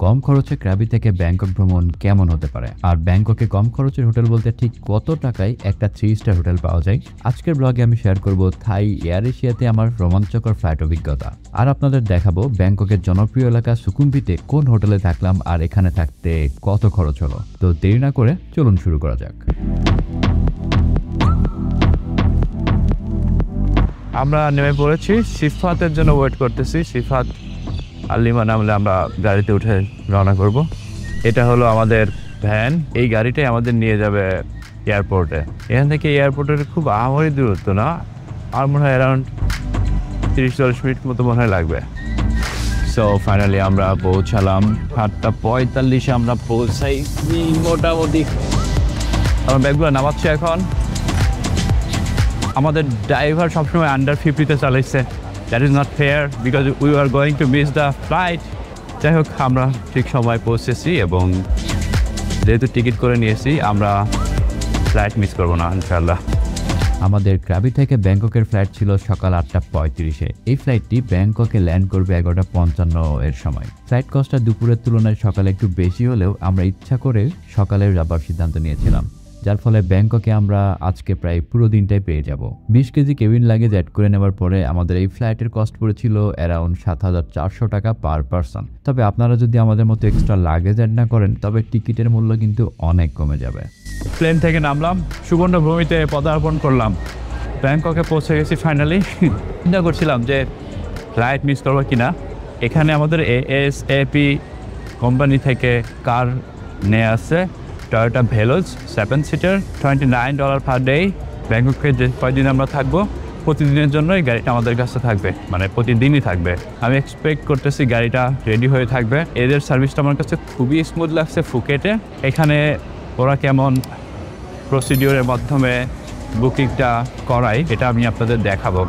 কম খরচে ক্রাবি থেকে ব্যাংকক ভ্রমণ কেমন হতে পারে, আর ব্যাংককে কম খরচের হোটেল বলতে ঠিক কত টাকায় একটা 3 স্টার হোটেল পাওয়া যায়। আজকের ব্লগে আমি শেয়ার করব থাই এয়ার এশিয়াতে আমার রোমাঞ্চকর ফ্লাইট অভিজ্ঞতা, আর আপনাদের দেখাবো ব্যাংককের জনপ্রিয় এলাকা সুকুমভিতে কোন হোটেলে থাকলাম আর এখানে থাকতে কত খরচ হলো। তো দেরি না করে চলুন শুরু করা যাক। আমরা নেমে পড়েছি, সিফাতের জন্য ওয়েট করতেছি। সিফাত আর লিমা নামলে আমরা গাড়িতে উঠে রওনা করব। এটা হলো আমাদের ভ্যান, এই গাড়িটাই আমাদের নিয়ে যাবে এয়ারপোর্টে। এখান থেকে এয়ারপোর্টের খুব আহামরি দূরত্ব না, আর মনে হয় অ্যারাউন্ড 30-40 মিনিট মতো মনে হয় লাগবে। সো ফাইনালি আমরা পৌঁছালাম 8:45 আমরা পৌঁছাই মোটামুটি। আমার ব্যাগগুলো নামাচ্ছি এখন। আমাদের ড্রাইভার সবসময় আন্ডার 50-তে চালাইছে। That is not fair because we are going to miss the flight. যাই হোক, আমরা ঠিক সময় পৌঁছেছি এবং যেহেতু টিকিট করে নিয়েছি আমরা ফ্লাইট মিস করবো না ইনশাআল্লাহ। আমাদের ক্রাবি থেকে ব্যাংককের ফ্লাইট ছিল সকাল 8:35-এ। এই ফ্লাইটটি ব্যাংককে ল্যান্ড করবে 11:55 এর সময়। ফ্লাইট কস্টটা দুপুরের তুলনায় সকালে একটু বেশি হলেও আমরা ইচ্ছা করে সকালে যাবার সিদ্ধান্ত নিয়েছিলাম, যার ফলে ব্যাংককে আমরা আজকে প্রায় পুরো দিনটাই পেয়ে যাব। 20 কেজি কেবিন লাগেজ অ্যাড করে নেওয়ার পরে আমাদের এই ফ্লাইটের কস্ট পড়েছিল অ্যারাউন্ড 7,400 টাকা পার পারসন। তবে আপনারা যদি আমাদের মতো এক্সট্রা লাগেজ অ্যাড না করেন তবে টিকিটের মূল্য কিন্তু অনেক কমে যাবে। প্লেন থেকে নামলাম, সুবর্ণভূমিতে পদার্পণ করলাম, ব্যাংককে পৌঁছে গেছি ফাইনালি। চিন্তা করছিলাম যে ফ্লাইট মিস করবো কিনা। এখানে আমাদের ASAP কোম্পানি থেকে কার নিয়ে আসছে, Toyota values 7 seater, $29 per day. ব্যাংককে যে কয়দিন আমরা থাকবো প্রতিদিনের জন্য এই গাড়িটা আমাদের কাছে থাকবে, মানে প্রতিদিনই থাকবে। আমি এক্সপেক্ট করতেছি গাড়িটা রেডি হয়ে থাকবে। এদের সার্ভিসটা আমার কাছে খুবই স্মুথ লাগছে ফুকেটে। এখানে ওরা কেমন প্রসিডিওরের মাধ্যমে বুকিংটা করায় এটা আমি আপনাদের দেখাবো।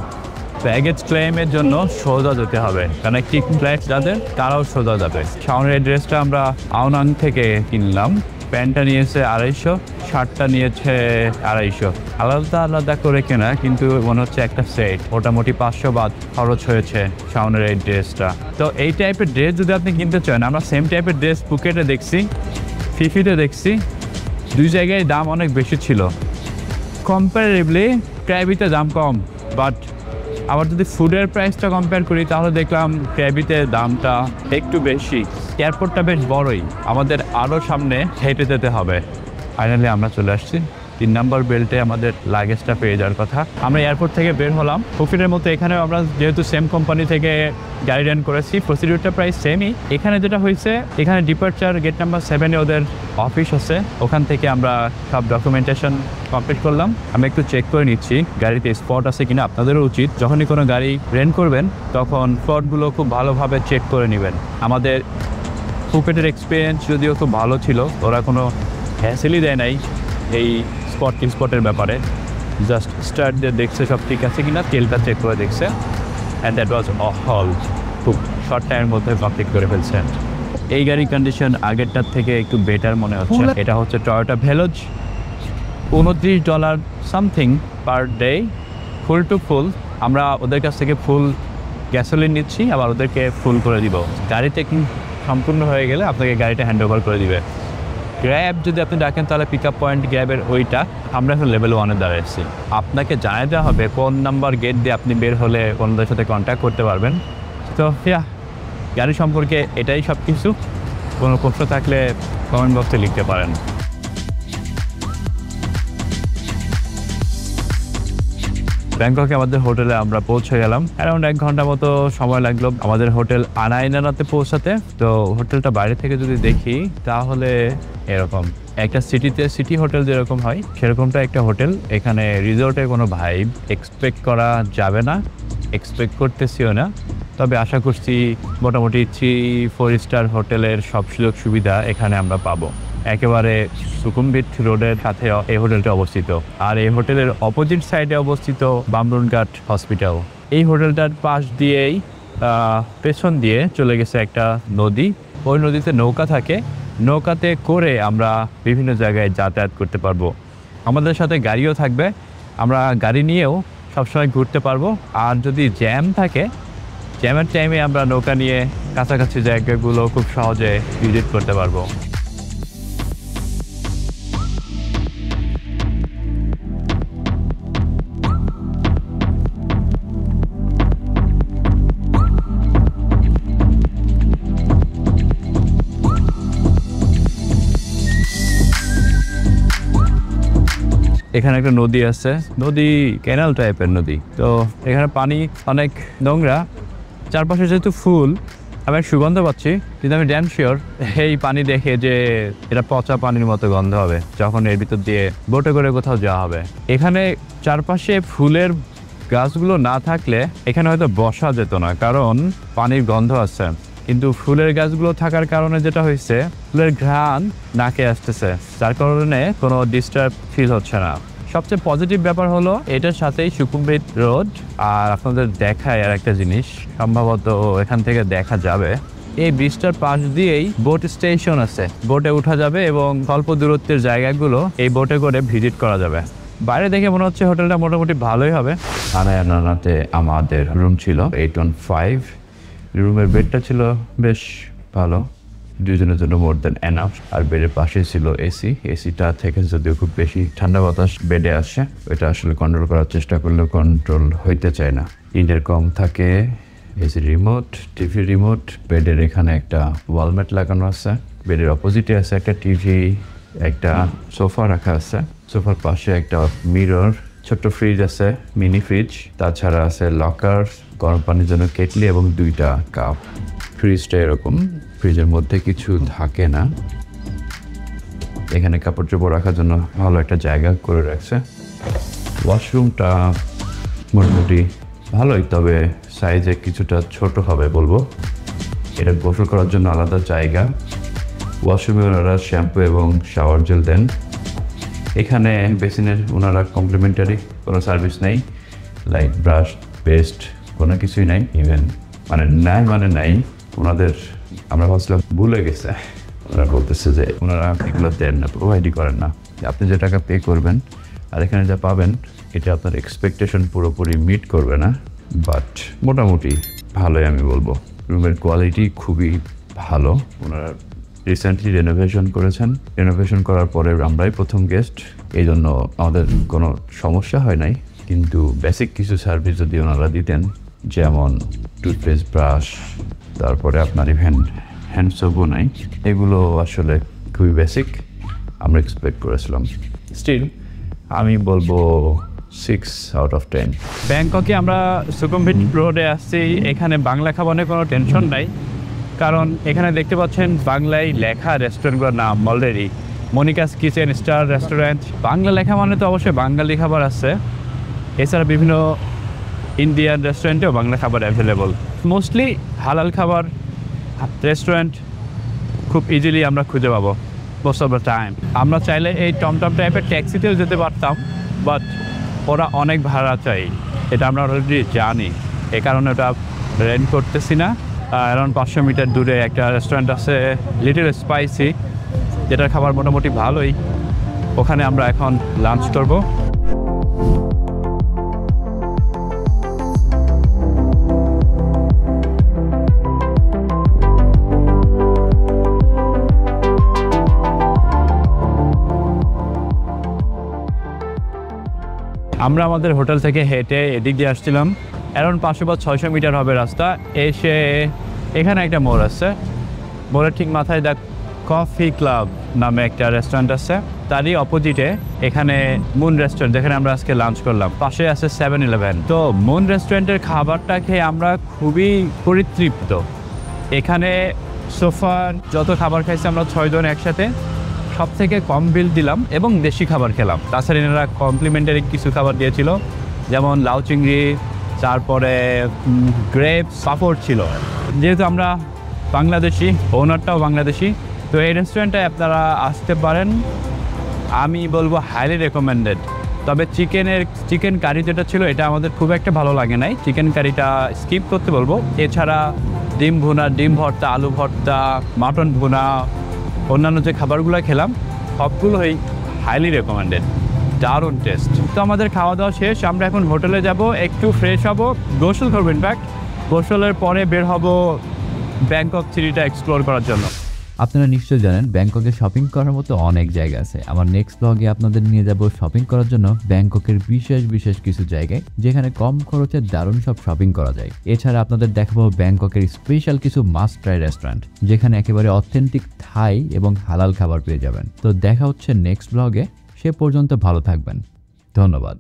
ব্যাগেজ ক্লেমের জন্য সোজা যেতে হবে, কানেক্টিং ফ্লাইট যাদের তারাও সোজা যাবে। শাওনের ড্রেসটা আমরা আওনাং থেকে কিনলাম। প্যান্টটা নিয়েছে 250, শার্টটা নিয়েছে 250। আলাদা আলাদা করে কেনা, কিন্তু মনে হচ্ছে একটা সেট মোটামুটি 500 বাদ খরচ হয়েছে শাওনের এই ড্রেসটা। তো এই টাইপের ড্রেস যদি আপনি কিনতে চান, আমরা সেম টাইপের ড্রেস পুকেটে দেখছি, ফিফিতে দেখছি, দুই জায়গায় দাম অনেক বেশি ছিল। কম্পারেটিভলি ক্র্যাবিতে দাম কম, বাট আবার যদি ফুডের প্রাইসটা কম্পেয়ার করি তাহলে দেখলাম ক্র্যাবিতে দামটা একটু বেশি। এয়ারপোর্টটা বেশ বড়ই, আমাদের আরও সামনে হেঁটে যেতে হবে। ফাইনালি আমরা চলে আসছি 3 নম্বর বেল্টে। আমাদের লাগেজটা পেয়ে যাওয়ার কথা। আমরা এয়ারপোর্ট থেকে বের হলাম প্রফিটের মতো। এখানেও আমরা যেহেতু সেম কোম্পানি থেকে গাড়ি রেন্ট করেছি, প্রসিডিউরটা প্রায় সেমই। এখানে যেটা হয়েছে, এখানে ডিপার্চার গেট নাম্বার 7-এ ওদের অফিস আছে, ওখান থেকে আমরা সব ডকুমেন্টেশন কমপ্লিট করলাম। আমি একটু চেক করে নিচ্ছি গাড়িতে স্পট আছে কিনা। আপনাদেরও উচিত যখনই কোনো গাড়ি রেন্ট করবেন তখন স্পটগুলো খুব ভালোভাবে চেক করে নেবেন। আমাদের ফুকেটের এক্সপিরিয়েন্স যদিও খুব ভালো ছিল, ওরা কোনো হ্যাসেলই দেয় নাই এই স্পটের ব্যাপারে। জাস্ট স্টার্ট দিয়ে দেখছে সব ঠিক আছে কিনা, তেলটা চেক করে দেখছে, অ্যান্ড দ্যাট ওয়াজ অল। খুব শর্ট টাইমের মধ্যে কমপ্লিট করে ফেলছেন। এই গাড়ির কন্ডিশন আগেরটার থেকে একটু বেটার মনে হচ্ছে। এটা হচ্ছে Toyota values, $29 something per day, ফুল টু ফুল। আমরা ওদের কাছ থেকে ফুল গ্যাসোলিন নিচ্ছি, আবার ওদেরকে ফুল করে দিব। গাড়ি চেকিং সম্পূর্ণ হয়ে গেলে আপনাকে গাড়িটা হ্যান্ড ওভার করে দিবে। গ্র্যাব যদি আপনি ডাকেন তাহলে পিক আপ পয়েন্ট গ্র্যাবের ওইটা। আমরা এখন লেভেল 1-এ দাঁড়াচ্ছি। আপনাকে জানাতে হবে কোন নাম্বার গেট দিয়ে আপনি বের হলে অন্যদের সাথে কন্ট্যাক্ট করতে পারবেন। তো গাড়ি সম্পর্কে এটাই সব কিছু। কোনো প্রশ্ন থাকলে কমেন্ট বক্সে লিখতে পারেন। ব্যাংককে আমাদের হোটেলে আমরা পৌঁছে গেলাম। অ্যারাউন্ড 1 ঘন্টা মতো সময় লাগলো আমাদের হোটেল আনাইনাতে পৌঁছাতে। তো হোটেলটা বাইরে থেকে যদি দেখি তাহলে এরকম একটা সিটি হোটেল যেরকম হয় সেরকমটা একটা হোটেল। এখানে রিসোর্টের কোনো ভাইব এক্সপেক্ট করা যাবে না, এক্সপেক্ট করতেছিও না। তবে আশা করছি মোটামুটি 3-4 স্টার হোটেলের সব সুযোগ সুবিধা এখানে আমরা পাবো। একেবারে সুকুমভিট রোডের সাথে এই হোটেলটা অবস্থিত, আর এই হোটেলের অপোজিট সাইডে অবস্থিত বামরুনঘাট হসপিটাল। এই হোটেলটার পাশ দিয়েই পেছন দিয়ে চলে গেছে একটা নদী। ওই নদীতে নৌকা থাকে, নৌকাতে করে আমরা বিভিন্ন জায়গায় যাতায়াত করতে পারবো। আমাদের সাথে গাড়িও থাকবে, আমরা গাড়ি নিয়েও সবসময় ঘুরতে পারবো। আর যদি জ্যাম থাকে, জ্যামের টাইমে আমরা নৌকা নিয়ে কাছাকাছি জায়গাগুলো খুব সহজে ভিজিট করতে পারবো। এখানে একটা নদী আছে, নদী ক্যানাল টাইপের নদী। তো এখানে পানি অনেক নোংরা, চারপাশে যেহেতু ফুল আমি সুগন্ধ পাচ্ছি, কিন্তু আমি ড্যাম শিওর এই পানি দেখে যে এটা পচা পানির মতো গন্ধ হবে যখন এর ভিতর দিয়ে বোটে করে কোথাও যাওয়া হবে। এখানে চারপাশে ফুলের গাছগুলো না থাকলে এখানে হয়তো বসা যেত না, কারণ পানির গন্ধ আছে। কিন্তু ফুলের গাছগুলো থাকার কারণে যেটা হয়েছে, ফুলের ঘ্রাণ নাকে আসতেছে, যার কারণে কোনো ডিস্টার্ব ফিল হচ্ছে না। সবচেয়ে পজিটিভ ব্যাপার হলো এটার সাথেই সুকুমবিট রোড। আর আপনাদের দেখায় আর একটা জিনিস, সম্ভবত এখান থেকে দেখা যাবে, এই ব্রিজটার পাশ দিয়েই বোট স্টেশন আছে, বোটে উঠা যাবে এবং স্বল্প দূরত্বের জায়গাগুলো এই বোটে করে ভিজিট করা যাবে। বাইরে দেখে মনে হচ্ছে হোটেলটা মোটামুটি ভালোই হবে। আনাতে আমাদের রুম ছিল 815, রুমের বেডটা ছিল বেশ ভালো, দুজনের জন্য মোর দেন এনাফ। আর বেডের পাশে ছিল এসি, এসিটা থেকে যদিও খুব বেশি ঠান্ডা বাতাস বেডে আসে, ওইটা আসলে কন্ট্রোল করার চেষ্টা করলেও কন্ট্রোল হইতে চায় না। ইন্টারকম থাকে, এসি রিমোট, টিভি রিমোট। বেডের এখানে একটা ওয়ালমেট লাগানো আছে, বেডের অপোজিটে আছে একটা টিভি, একটা সোফা রাখা আছে, সোফার পাশে একটা মিরর, ছোট্ট ফ্রিজ আছে, মিনি ফ্রিজ। তাছাড়া আছে লকার, গরম পানির জন্য কেটলি এবং 2টা কাপ। ফ্রিজটা এরকম, ফ্রিজের মধ্যে কিছু থাকে না। এখানে কাপড় চোপড় রাখার জন্য ভালো একটা জায়গা করে রাখছে। ওয়াশরুমটা মোটামুটি ভালোই, তবে সাইজে কিছুটা ছোট হবে বলবো। এটা গোসল করার জন্য আলাদা জায়গা। ওয়াশরুমে ওনারা শ্যাম্পু এবং শাওয়ার জেল দেন। এখানে বেসিনের ওনারা কমপ্লিমেন্টারি কোনো সার্ভিস নেই, লাইক ব্রাশ, পেস্ট কোনো কিছুই নাই। ইভেন নাই ওনাদের, আমরা ভাবছিলাম ভুলে গেছে, ওনারা বলতেছে যে ওনারা এগুলো দেন না, প্রোভাইডই করেন না। আপনি যে টাকা পে করবেন আর এখানে যা পাবেন, এটা আপনার এক্সপেকটেশন পুরোপুরি মিট করবে না, বাট মোটামুটি ভালোই আমি বলবো। রুমের কোয়ালিটি খুবই ভালো। ওনারা রিসেন্টলি রেনোভেশন করেছেন, রেনোভেশন করার পরে আমরাই প্রথম গেস্ট, এই জন্য আমাদের কোনো সমস্যা হয় নাই। কিন্তু বেসিক কিছু সার্ভিস যদি ওনারা দিতেন, যেমন টুথপেস্ট, ব্রাশ, তারপরে আপনার ইভেন হ্যান্ড সোপও নাই, এগুলো আসলে খুবই বেসিক, আমরা এক্সপেক্ট করেছিলাম। স্টিল আমি বলবো 6 out of 10। ব্যাংককে আমরা সুকুমভিট রোডে আসছি, এখানে বাংলা খাবারের কোনো টেনশন নাই, কারণ এখানে দেখতে পাচ্ছেন বাংলায় লেখা রেস্টুরেন্টগুলোর নাম already, Monica's kitchen, star restaurant. Bangla লেখা মানে তো অবশ্যই বাঙালি খাবার আছে, এছাড়া বিভিন্ন ইন্ডিয়ান রেস্টুরেন্টেও বাংলা খাবার অ্যাভেলেবল। মোস্টলি হালাল খাবার রেস্টুরেন্ট খুব ইজিলি আমরা খুঁজে পাবো মোস্ট অফ দ্য টাইম। আমরা চাইলে এই টমটম টাইপের ট্যাক্সিতেও যেতে পারতাম, বাট ওরা অনেক ভাড়া চাই, এটা আমরা অলরেডি জানি, এ কারণে ওটা রেন্ট করতেছি না। অ্যারাউন্ড 500 মিটার দূরে একটা রেস্টুরেন্ট আছে, লিটল স্পাইসি, যেটার খাবার মোটামুটি ভালোই, ওখানে আমরা এখন লাঞ্চ করবো। আমরা আমাদের হোটেল থেকে হেঁটে এদিক দিয়ে আসছিলাম, অ্যারাউন্ড 500 বা 600 মিটার হবে রাস্তা। এসে এখানে একটা মোড় আছে, মোড়ের ঠিক মাথায় দ্য কফি ক্লাব নামে একটা রেস্টুরেন্ট আছে, তারই অপোজিটে এখানে মুন রেস্টুরেন্ট, যেখানে আমরা আজকে লাঞ্চ করলাম। পাশে আছে 7-Eleven। তো মুন রেস্টুরেন্টের খাবারটা খেয়ে আমরা খুবই পরিতৃপ্ত। এখানে সোফার যত খাবার খাইছি আমরা 6 জন একসাথে, সব থেকে কম বিল দিলাম এবং দেশি খাবার খেলাম। তাছাড়া এনারা কমপ্লিমেন্টারি কিছু খাবার দিয়েছিল, যেমন লাউ চিংড়ি, তারপরে গ্রেপস, পাপড় ছিল। যেহেতু আমরা বাংলাদেশি, ওনারটাও বাংলাদেশি, তো এই রেস্টুরেন্টে আপনারা আসতে পারেন, আমি বলবো হাইলি রেকমেন্ডেড। তবে চিকেন কারি যেটা ছিল, এটা আমাদের খুব একটা ভালো লাগে নাই, চিকেন কারিটা স্কিপ করতে বলবো। এছাড়া ডিম ভুনা, ডিম ভর্তা, আলু ভর্তা, মাটন ভুনা, অন্যান্য যে খাবারগুলো খেলাম সবগুলোই হাইলি রেকমেন্ডেড, দারুণ টেস্ট। তো আমাদের খাওয়া দাওয়া শেষ, আমরা এখন হোটেলে যাব, একটু ফ্রেশ হব, গোসল করবো। ইনফ্যাক্ট গোসলের পরে বের হব ব্যাংকক সিটিটা এক্সপ্লোর করার জন্য। আপনারা নিশ্চয়ই জানেন ব্যাংককে শপিং করার মতো অনেক জায়গা আছে। আমার নেক্সট ব্লগে আপনাদের নিয়ে যাব শপিং করার জন্য ব্যাংককের বিশেষ বিশেষ কিছু জায়গায়, যেখানে কম খরচে দারুণ সব শপিং করা যায়। এছাড়া আপনাদের দেখাবো ব্যাংককের স্পেশাল কিছু মাস্ট ট্রাই রেস্টুরেন্ট, যেখানে একেবারে অথেন্টিক থাই এবং হালাল খাবার পেয়ে যাবেন। তো দেখা হচ্ছে নেক্সট ব্লগে, সে পর্যন্ত ভালো থাকবেন, ধন্যবাদ।